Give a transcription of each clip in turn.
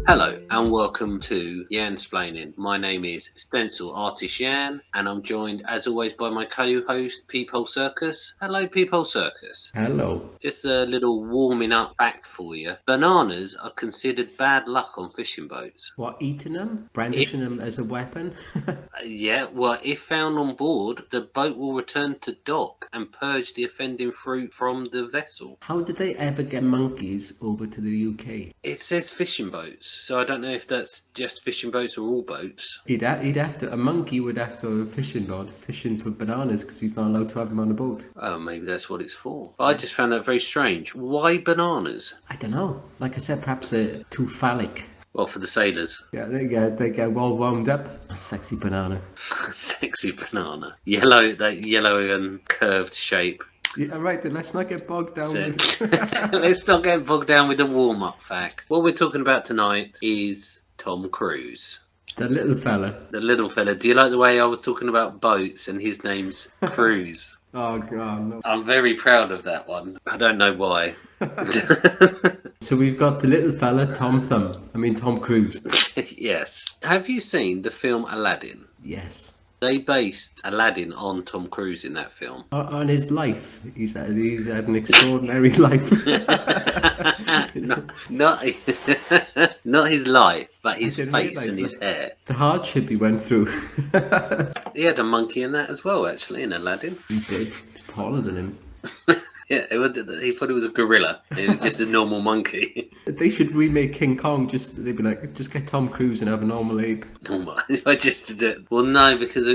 Hello and welcome to Yansplaining. My name is Stencil Artist Yan and I'm joined as always by my co-host Peephole Circus. Hello Peephole Circus. Hello. Just a little warming up fact for you. Bananas are considered bad luck on fishing boats. What, eating them? Brandishing them as a weapon? If found on board, the boat will return to dock and purge the offending fruit from the vessel. How did they ever get monkeys over to the UK? It says fishing boats, so I don't know if that's just fishing boats or all boats. A monkey would have to have a fishing rod fishing for bananas because he's not allowed to have them on a boat. Oh, maybe that's what it's for. But I just found that very strange. Why bananas? I don't know. Like I said, perhaps they're too phallic. Well, for the sailors. Yeah, they get well warmed up. A sexy banana. Sexy banana. That yellow and curved shape. Yeah, right, then let's not get bogged down with... Let's not get bogged down with the warm-up fact. What we're talking about tonight is Tom Cruise. The little fella. The little fella. Do you like the way I was talking about boats and his name's Cruise? Oh, God, no. I'm very proud of that one. I don't know why. So we've got the little fella, Tom Cruise. Yes. Have you seen the film Aladdin? Yes. They based Aladdin on Tom Cruise in that film. On his life. He's had an extraordinary life. not his life, but his face and his hair. The hardship he went through. He had a monkey in that as well, actually, in Aladdin. He did. He's taller than him. Yeah, he thought it was a gorilla. It was just a normal monkey. They should remake King Kong. They'd be like, just get Tom Cruise and have a normal ape. Just to do it. Well, no, because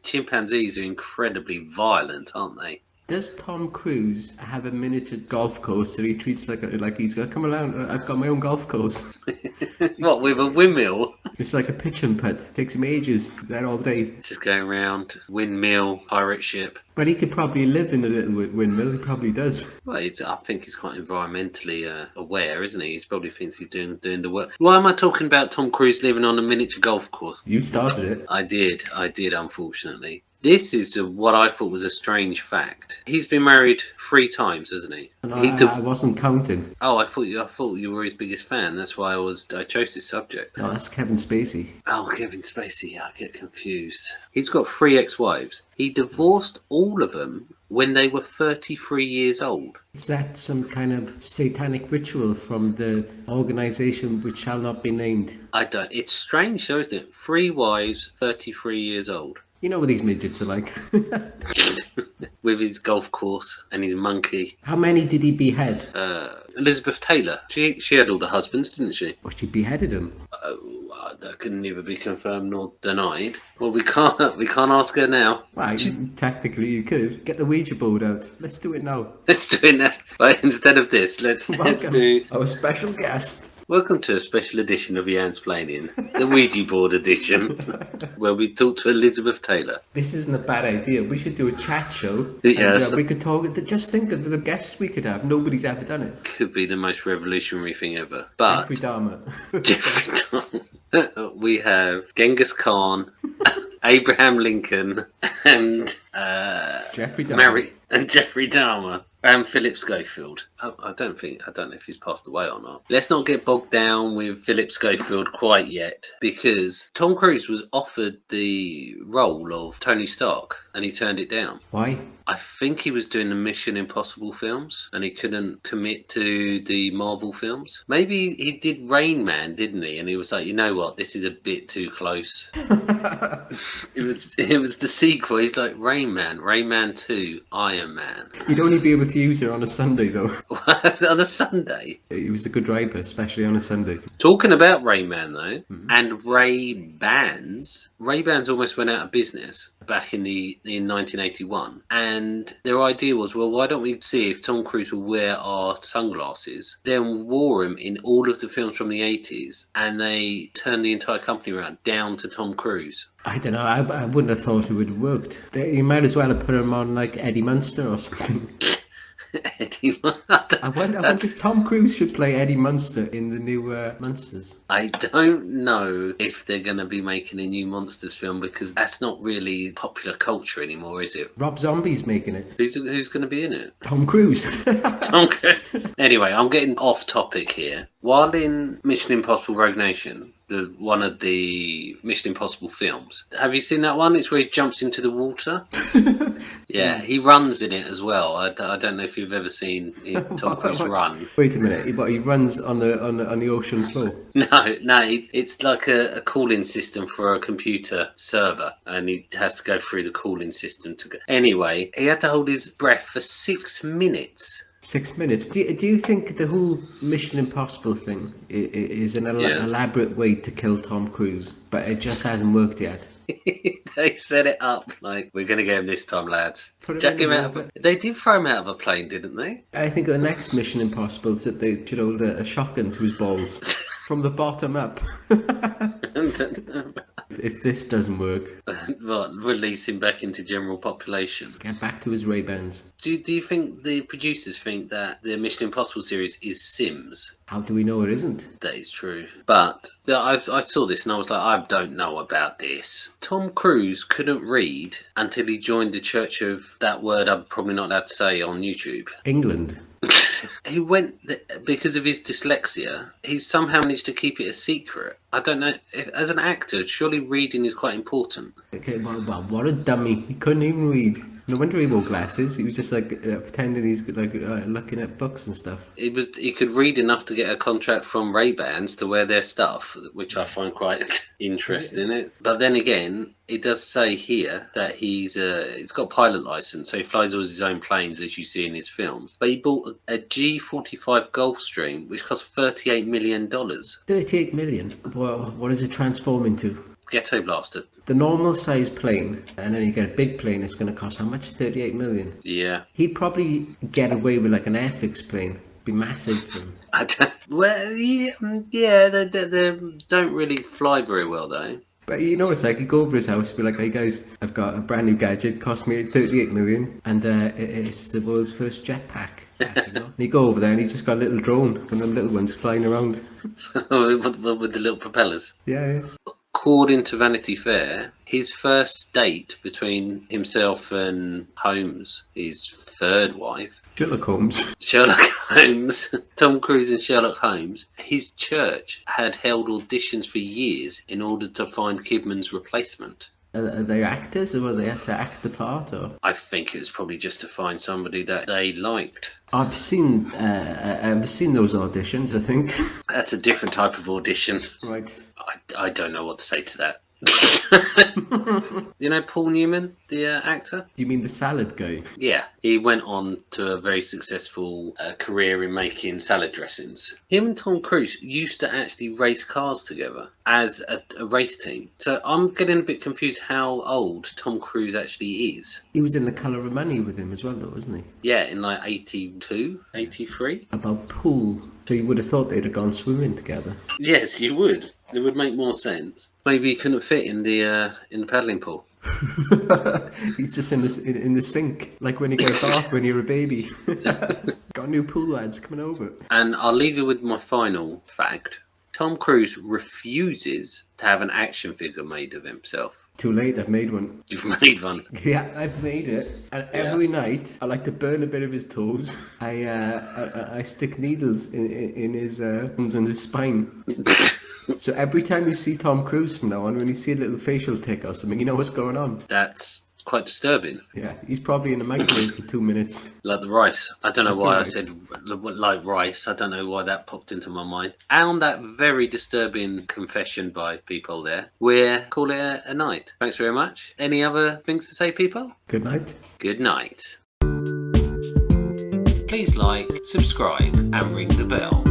chimpanzees are incredibly violent, aren't they? Does Tom Cruise have a miniature golf course that he treats like he's got, come around, I've got my own golf course? What, with a windmill? It's like a pitch and putt. Takes him ages. He's there all day. Just going around, windmill, pirate ship. But he could probably live in a little windmill. He probably does. Well, I think he's quite environmentally aware, isn't he? He probably thinks he's doing the work. Why am I talking about Tom Cruise living on a miniature golf course? You started it. I did, unfortunately. This is what I thought was a strange fact. He's been married 3 times, hasn't he? I wasn't counting. Oh, I thought you were his biggest fan. That's why I chose this subject. Oh, that's Kevin Spacey. Oh, Kevin Spacey. I get confused. He's got 3 ex-wives. He divorced all of them when they were 33 years old. Is that some kind of satanic ritual from the organisation which shall not be named? I don't. It's strange, though, isn't it? 3 wives, 33 years old. You know what these midgets are like. With his golf course and his monkey. How many did he behead? Elizabeth Taylor. She had all the husbands, didn't she? Well, she beheaded him. That can neither be confirmed nor denied. Well, we can't ask her now. Right, technically you could. Get the Ouija board out. Let's do it now. Let's do it now. But instead of this, let's do our special guest. Welcome to a special edition of Yansplaining, the Ouija board edition, where we talk to Elizabeth Taylor. This isn't a bad idea. We should do a chat show. Yes. And, we could talk. Just think of the guests we could have. Nobody's ever done it. Could be the most revolutionary thing ever. But Jeffrey Dahmer. Jeffrey Dahmer. We have Genghis Khan, Abraham Lincoln, and Jeffrey Dahmer. Jeffrey Dahmer. And Philip Schofield. I don't know if he's passed away or not. Let's not get bogged down with Philip Schofield quite yet, because Tom Cruise was offered the role of Tony Stark and he turned it down. Why? I think he was doing the Mission Impossible films and he couldn't commit to the Marvel films. Maybe he did Rain Man, didn't he? And he was like, you know what, this is a bit too close. It was the sequel. He's like, Rain Man 2, Iron Man. You'd only be able to use her on a Sunday, though. On a Sunday? He was a good driver, especially on a Sunday. Talking about Rain Man, though, and Ray-Bans almost went out of business back in 1981, and their idea was, well, why don't we see if Tom Cruise will wear our sunglasses, then wore them in all of the films from the 80s, and they turned the entire company around down to Tom Cruise. I don't know, I wouldn't have thought it would have worked. You might as well have put him on like Eddie Munster or something. Eddie. I wonder if Tom Cruise should play Eddie Munster in the new Munsters. I don't know if they're going to be making a new Monsters film because that's not really popular culture anymore, is it? Rob Zombie's making it. Who's going to be in it? Tom Cruise. Tom Cruise. Anyway, I'm getting off topic here. While in Mission Impossible Rogue Nation, one of the Mission Impossible films, have you seen that one? It's where he jumps into the water. Yeah, he runs in it as well. I don't know if you've ever seen Tom Cruise run. Wait a minute, he runs on the ocean floor. No, it's like a cooling system for a computer server, and he has to go through the cooling system to go. Anyway, he had to hold his breath for 6 minutes. 6 minutes. Do you think the whole Mission Impossible thing is an elaborate way to kill Tom Cruise, but it just hasn't worked yet? They set it up like, we're going to get him this time, lads. Jack him out. They did throw him out of a plane, didn't they? I think the next Mission Impossible is that they should hold a shotgun to his balls from the bottom up. If this doesn't work, release him back into general population. Get back to his Ray-Bans. Do you think the producers think that the Mission Impossible series is Sims? How do we know it isn't? That is true. But I saw this and I was like, I don't know about this. Tom Cruise couldn't read until he joined the Church of that word I'm probably not allowed to say on YouTube. England. He went because of his dyslexia. He somehow managed to keep it a secret. I don't know. As an actor, surely reading is quite important. Okay, well, what a dummy. He couldn't even read. No wonder he wore glasses. He was just like pretending he's like looking at books and stuff. He could read enough to get a contract from Ray-Bans to wear their stuff, which I find quite interesting. But then again, it does say here that he's got a pilot license, so he flies all his own planes, as you see in his films. But he bought a G45 Gulfstream, which cost $38 million. 38 million? Well, what does it transform into? Ghetto blaster. The normal size plane, and then you get a big plane, it's going to cost how much? 38 million? Yeah. He'd probably get away with like an Airfix plane. Be massive for him. They don't really fly very well though. But you know, it's like you go over his house and be like, hey guys, I've got a brand new gadget, cost me 38 million, and it's the world's first jetpack. You know? And you go over there and he's just got a little drone, one of them little ones flying around. with the little propellers. Yeah. According to Vanity Fair, his first date between himself and Holmes, his third wife, Sherlock Holmes, Tom Cruise and Sherlock Holmes, his church had held auditions for years in order to find Kidman's replacement. Are they actors, or they had to act the part? Or I think it was probably just to find somebody that they liked. I've seen those auditions, I think. That's a different type of audition. Right. I don't know what to say to that. You know Paul Newman, the actor? You mean the salad guy? Yeah, he went on to a very successful career in making salad dressings. Him and Tom Cruise used to actually race cars together as a race team. So I'm getting a bit confused how old Tom Cruise actually is. He was in The Colour of Money with him as well, though, wasn't he? Yeah, in like 82, 83. About pool. So you would have thought they'd have gone swimming together. Yes, you would. It would make more sense. Maybe he couldn't fit in the paddling pool. He's just in the sink, like when you get a bath when you're a baby. Got new pool lads coming over. And I'll leave you with my final fact. Tom Cruise refuses to have an action figure made of himself. Too late, I've made one. You've made one? Yeah, I've made it. And every night, I like to burn a bit of his toes. I stick needles in his arms and his spine. So every time you see Tom Cruise from now on, when you see a little facial tick or something, you know what's going on. That's quite disturbing. Yeah, he's probably in the microwave for 2 minutes. Like the rice. I don't know why I said like rice. I don't know why that popped into my mind. And that very disturbing confession by people there, we'll call it a night. Thanks very much. Any other things to say, people? Good night. Good night. Please like, subscribe, and ring the bell.